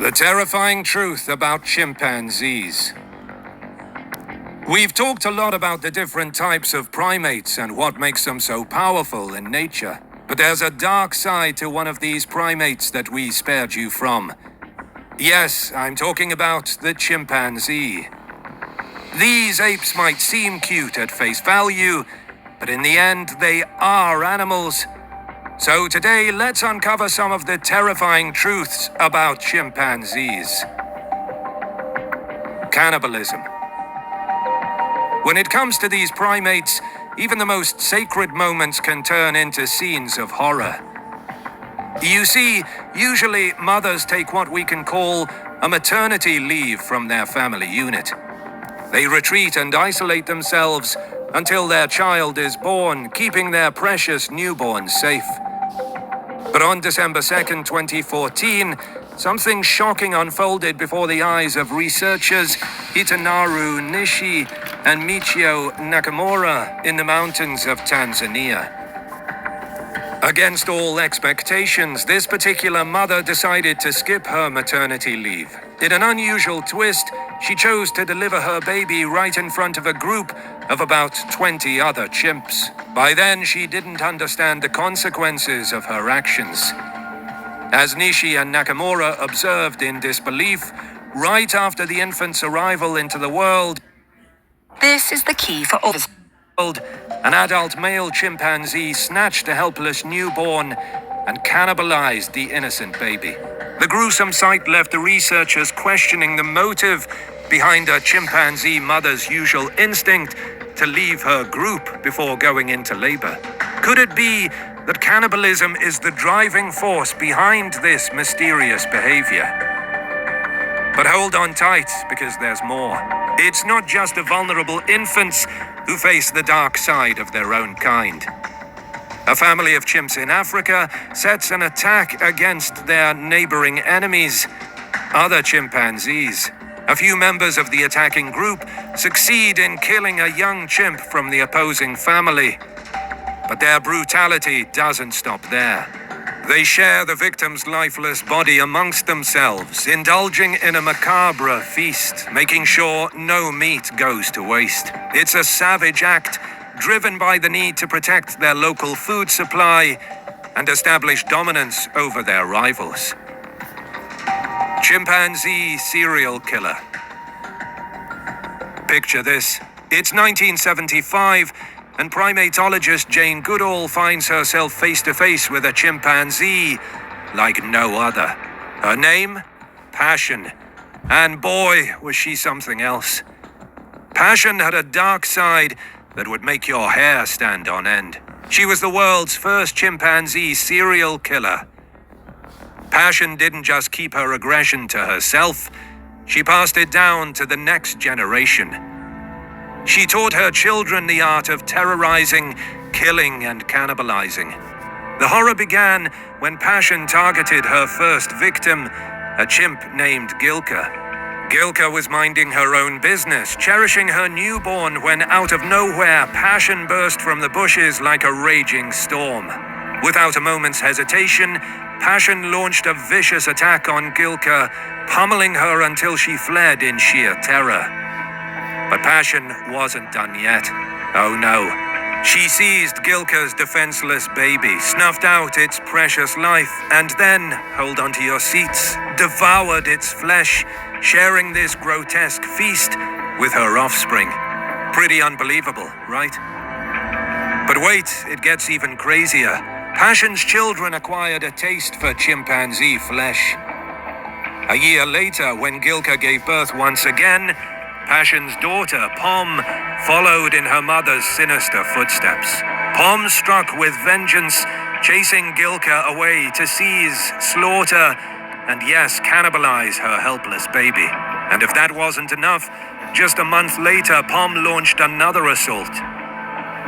The terrifying truth about chimpanzees. We've talked a lot about the different types of primates and what makes them so powerful in nature. But there's a dark side to one of these primates that we spared you from. Yes, I'm talking about the chimpanzee. These apes might seem cute at face value, but in the end, they are animals. So today, let's uncover some of the terrifying truths about chimpanzees. Cannibalism. When it comes to these primates, even the most sacred moments can turn into scenes of horror. You see, usually mothers take what we can call a maternity leave from their family unit. They retreat and isolate themselves until their child is born, keeping their precious newborn safe. But on December 2nd, 2014, something shocking unfolded before the eyes of researchers Itanaru Nishi and Michio Nakamura in the mountains of Tanzania. Against all expectations, this particular mother decided to skip her maternity leave. In an unusual twist, she chose to deliver her baby right in front of a group of about 20 other chimps. By then, she didn't understand the consequences of her actions. As Nishi and Nakamura observed in disbelief, right after the infant's arrival into the world, this is the key for all. An adult male chimpanzee snatched a helpless newborn and cannibalized the innocent baby. The gruesome sight left the researchers questioning the motive behind a chimpanzee mother's usual instinct to leave her group before going into labor. Could it be that cannibalism is the driving force behind this mysterious behavior? But hold on tight, because there's more. It's not just the vulnerable infants who face the dark side of their own kind. A family of chimps in Africa sets an attack against their neighboring enemies, other chimpanzees. A few members of the attacking group succeed in killing a young chimp from the opposing family. But their brutality doesn't stop there. They share the victim's lifeless body amongst themselves, indulging in a macabre feast, making sure no meat goes to waste. It's a savage act, driven by the need to protect their local food supply and establish dominance over their rivals. Chimpanzee serial killer. Picture this. It's 1975, and primatologist Jane Goodall finds herself face-to-face with a chimpanzee like no other. Her name? Passion. And boy, was she something else. Passion had a dark side that would make your hair stand on end. She was the world's first chimpanzee serial killer. Passion didn't just keep her aggression to herself, she passed it down to the next generation. She taught her children the art of terrorizing, killing, and cannibalizing. The horror began when Passion targeted her first victim, a chimp named Gilka. Gilka was minding her own business, cherishing her newborn, when out of nowhere, Passion burst from the bushes like a raging storm. Without a moment's hesitation, Passion launched a vicious attack on Gilka, pummeling her until she fled in sheer terror. But Passion wasn't done yet. Oh no. She seized Gilka's defenseless baby, snuffed out its precious life, and then, hold on to your seats, devoured its flesh, sharing this grotesque feast with her offspring. Pretty unbelievable, right? But wait, it gets even crazier. Passion's children acquired a taste for chimpanzee flesh. A year later, when Gilka gave birth once again, Passion's daughter, Pom, followed in her mother's sinister footsteps. Pom struck with vengeance, chasing Gilka away to seize, slaughter, and yes, cannibalize her helpless baby. And if that wasn't enough, just a month later, Pom launched another assault.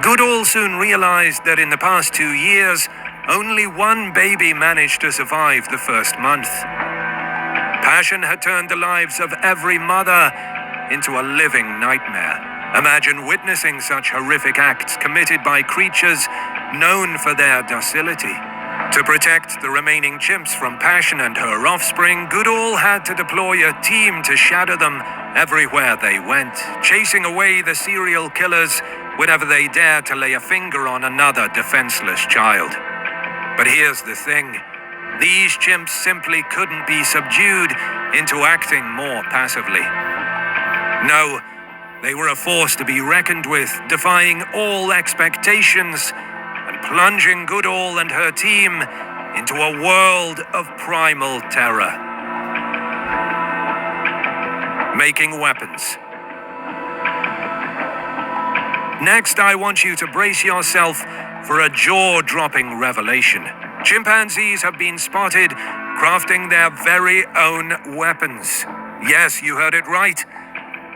Goodall soon realized that in the past 2 years, only one baby managed to survive the first month. Passion had turned the lives of every mother into a living nightmare. Imagine witnessing such horrific acts committed by creatures known for their docility. To protect the remaining chimps from Passion and her offspring, Goodall had to deploy a team to shadow them everywhere they went, chasing away the serial killers whenever they dared to lay a finger on another defenseless child. But here's the thing. These chimps simply couldn't be subdued into acting more passively. No, they were a force to be reckoned with, defying all expectations and plunging Goodall and her team into a world of primal terror. Making weapons. Next, I want you to brace yourself for a jaw-dropping revelation. Chimpanzees have been spotted crafting their very own weapons. Yes, you heard it right.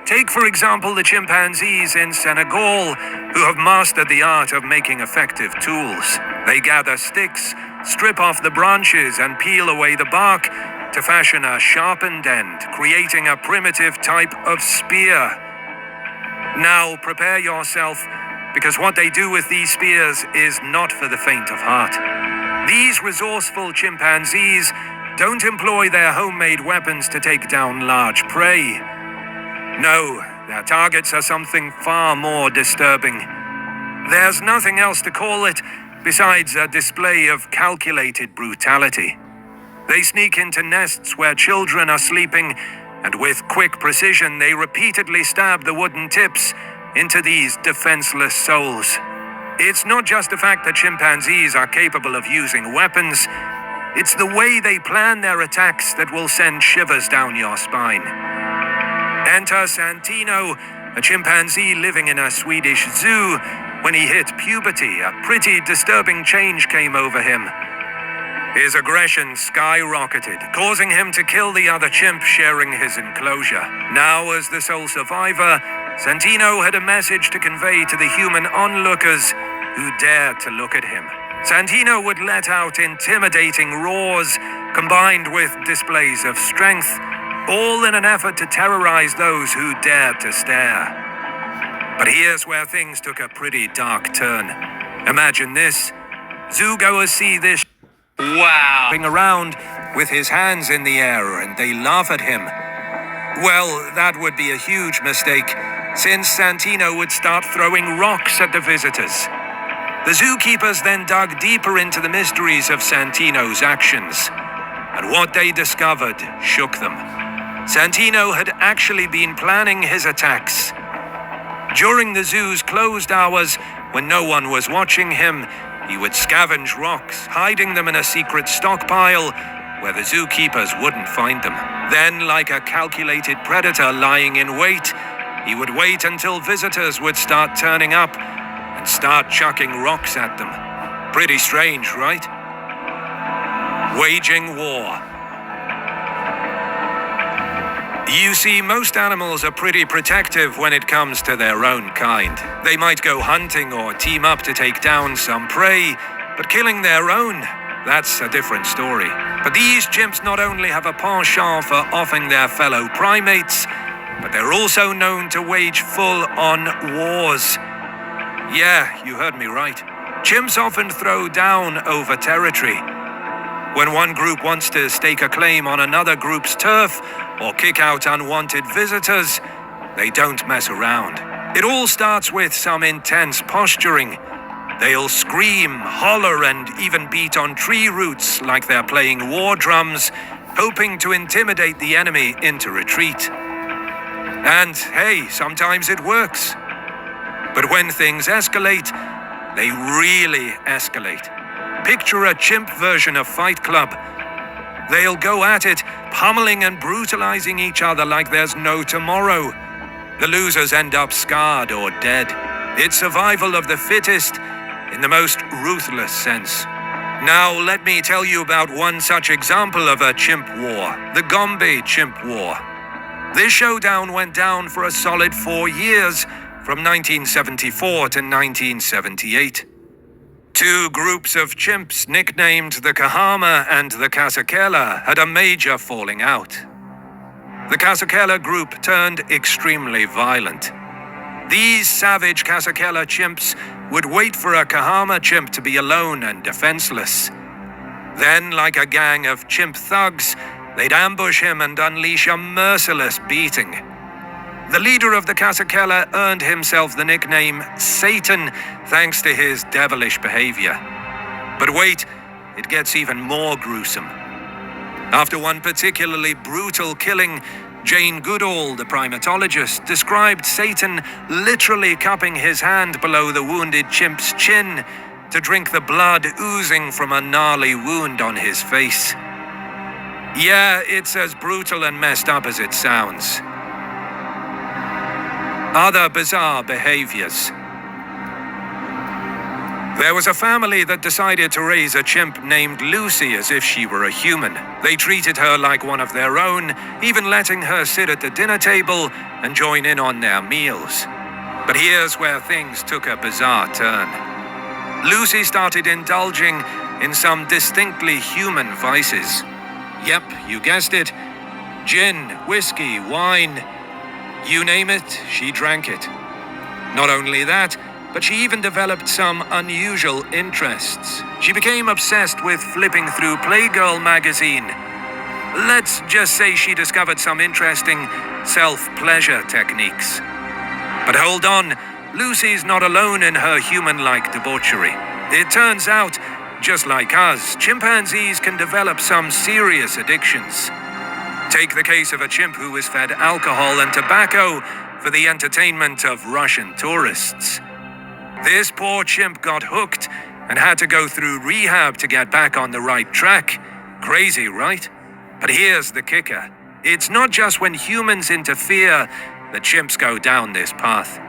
Take, for example, the chimpanzees in Senegal, who have mastered the art of making effective tools. They gather sticks, strip off the branches, and peel away the bark to fashion a sharpened end, creating a primitive type of spear. Now, prepare yourself, because what they do with these spears is not for the faint of heart. These resourceful chimpanzees don't employ their homemade weapons to take down large prey. No, their targets are something far more disturbing. There's nothing else to call it besides a display of calculated brutality. They sneak into nests where children are sleeping, and with quick precision they repeatedly stab the wooden tips into these defenseless souls. It's not just the fact that chimpanzees are capable of using weapons, it's the way they plan their attacks that will send shivers down your spine. Enter Santino, a chimpanzee living in a Swedish zoo. When he hit puberty, a pretty disturbing change came over him. His aggression skyrocketed, causing him to kill the other chimp sharing his enclosure. Now, as the sole survivor, Santino had a message to convey to the human onlookers who dared to look at him. Santino would let out intimidating roars, combined with displays of strength, all in an effort to terrorize those who dared to stare. But here's where things took a pretty dark turn. Imagine this. Zoogoers see this around with his hands in the air and they laugh at him. Well, that would be a huge mistake, since Santino would start throwing rocks at the visitors. The zookeepers then dug deeper into the mysteries of Santino's actions, and what they discovered shook them. Santino had actually been planning his attacks. During the zoo's closed hours, when no one was watching him, he would scavenge rocks, hiding them in a secret stockpile where the zookeepers wouldn't find them. Then, like a calculated predator lying in wait, he would wait until visitors would start turning up and start chucking rocks at them. Pretty strange, right? Waging war. You see, most animals are pretty protective when it comes to their own kind. They might go hunting or team up to take down some prey, but killing their own, that's a different story. But these chimps not only have a penchant for offing their fellow primates, but they're also known to wage full-on wars. Yeah, you heard me right. Chimps often throw down over territory. When one group wants to stake a claim on another group's turf or kick out unwanted visitors, they don't mess around. It all starts with some intense posturing. They'll scream, holler, and even beat on tree roots like they're playing war drums, hoping to intimidate the enemy into retreat. And hey, sometimes it works. But when things escalate, they really escalate. Picture a chimp version of Fight Club. They'll go at it, pummeling and brutalizing each other like there's no tomorrow. The losers end up scarred or dead. It's survival of the fittest in the most ruthless sense. Now, let me tell you about one such example of a chimp war, the Gombe Chimp War. This showdown went down for a solid 4 years, from 1974 to 1978. Two groups of chimps nicknamed the Kahama and the Kasakela had a major falling out. The Kasakela group turned extremely violent. These savage Kasakela chimps would wait for a Kahama chimp to be alone and defenseless. Then, like a gang of chimp thugs, they'd ambush him and unleash a merciless beating. The leader of the Kasakela earned himself the nickname Satan thanks to his devilish behavior. But wait, it gets even more gruesome. After one particularly brutal killing, Jane Goodall, the primatologist, described Satan literally cupping his hand below the wounded chimp's chin to drink the blood oozing from a gnarly wound on his face. Yeah, it's as brutal and messed up as it sounds. Other bizarre behaviors. There was a family that decided to raise a chimp named Lucy as if she were a human. They treated her like one of their own, even letting her sit at the dinner table and join in on their meals. But here's where things took a bizarre turn. Lucy started indulging in some distinctly human vices. Yep, you guessed it. Gin, whiskey, wine. You name it, she drank it. Not only that, but she even developed some unusual interests. She became obsessed with flipping through Playgirl magazine. Let's just say she discovered some interesting self-pleasure techniques. But hold on, Lucy's not alone in her human-like debauchery. It turns out, just like us, chimpanzees can develop some serious addictions. Take the case of a chimp who was fed alcohol and tobacco for the entertainment of Russian tourists. This poor chimp got hooked and had to go through rehab to get back on the right track. Crazy, right? But here's the kicker. It's not just when humans interfere that chimps go down this path.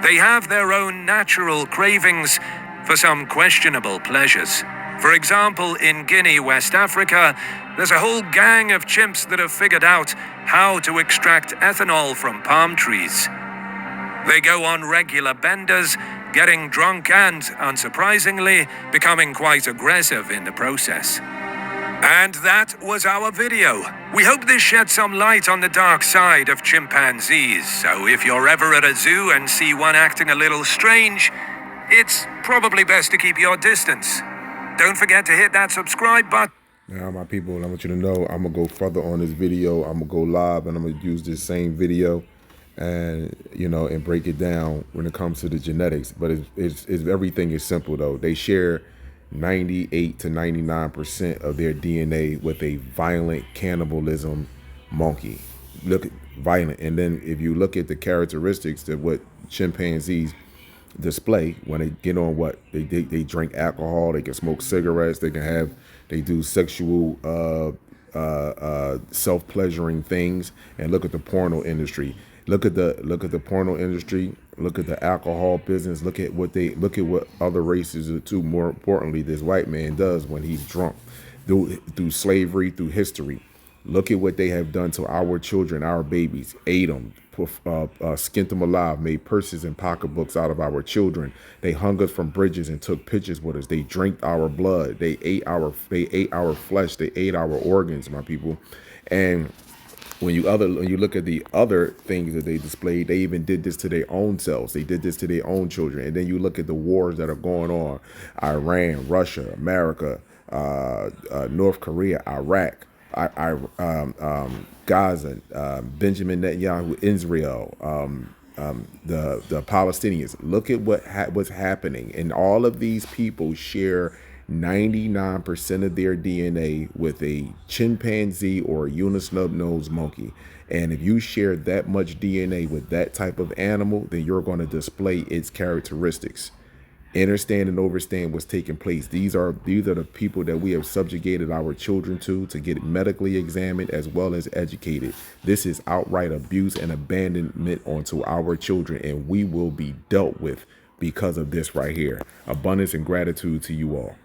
They have their own natural cravings for some questionable pleasures. For example, in Guinea, West Africa, there's a whole gang of chimps that have figured out how to extract ethanol from palm trees. They go on regular benders, getting drunk and, unsurprisingly, becoming quite aggressive in the process. And that was our video. We hope this shed some light on the dark side of chimpanzees, so if you're ever at a zoo and see one acting a little strange, it's probably best to keep your distance. Don't forget to hit that subscribe button. Now, my people, I want you to know I'm going to go further on this video. I'm going to go live and I'm going to use this same video and, and break it down when it comes to the genetics. But it's everything is simple, though. They share 98 to 99% of their DNA with a violent cannibalism monkey. Look at violent. And then if you look at the characteristics of what chimpanzees display when they get on what they drink alcohol, they can smoke cigarettes, they do sexual self-pleasuring things. And look at the porno industry. Look at the porno industry. Look at the alcohol business. Look at what other races do too. More importantly, this white man does when he's drunk, through slavery, through history. Look at what they have done to our children, our babies. Ate them, skinned them alive, made purses and pocketbooks out of our children. They hung us from bridges and took pictures with us. They drank our blood. They ate our flesh. They ate our organs, my people. And when you look at the other things that they displayed, they even did this to their own selves. They did this to their own children. And then you look at the wars that are going on: Iran, Russia, America, North Korea, Iraq, Gaza, Benjamin Netanyahu, Israel, the Palestinians. Look at what's happening, and all of these people share 99% of their DNA with a chimpanzee or a unisnub-nosed monkey. And if you share that much DNA with that type of animal, then you're going to display its characteristics. Understand and understand what's taking place. These are the people that we have subjugated our children to get medically examined as well as educated. This is outright abuse and abandonment onto our children, and we will be dealt with because of this right here. Abundance and gratitude to you all.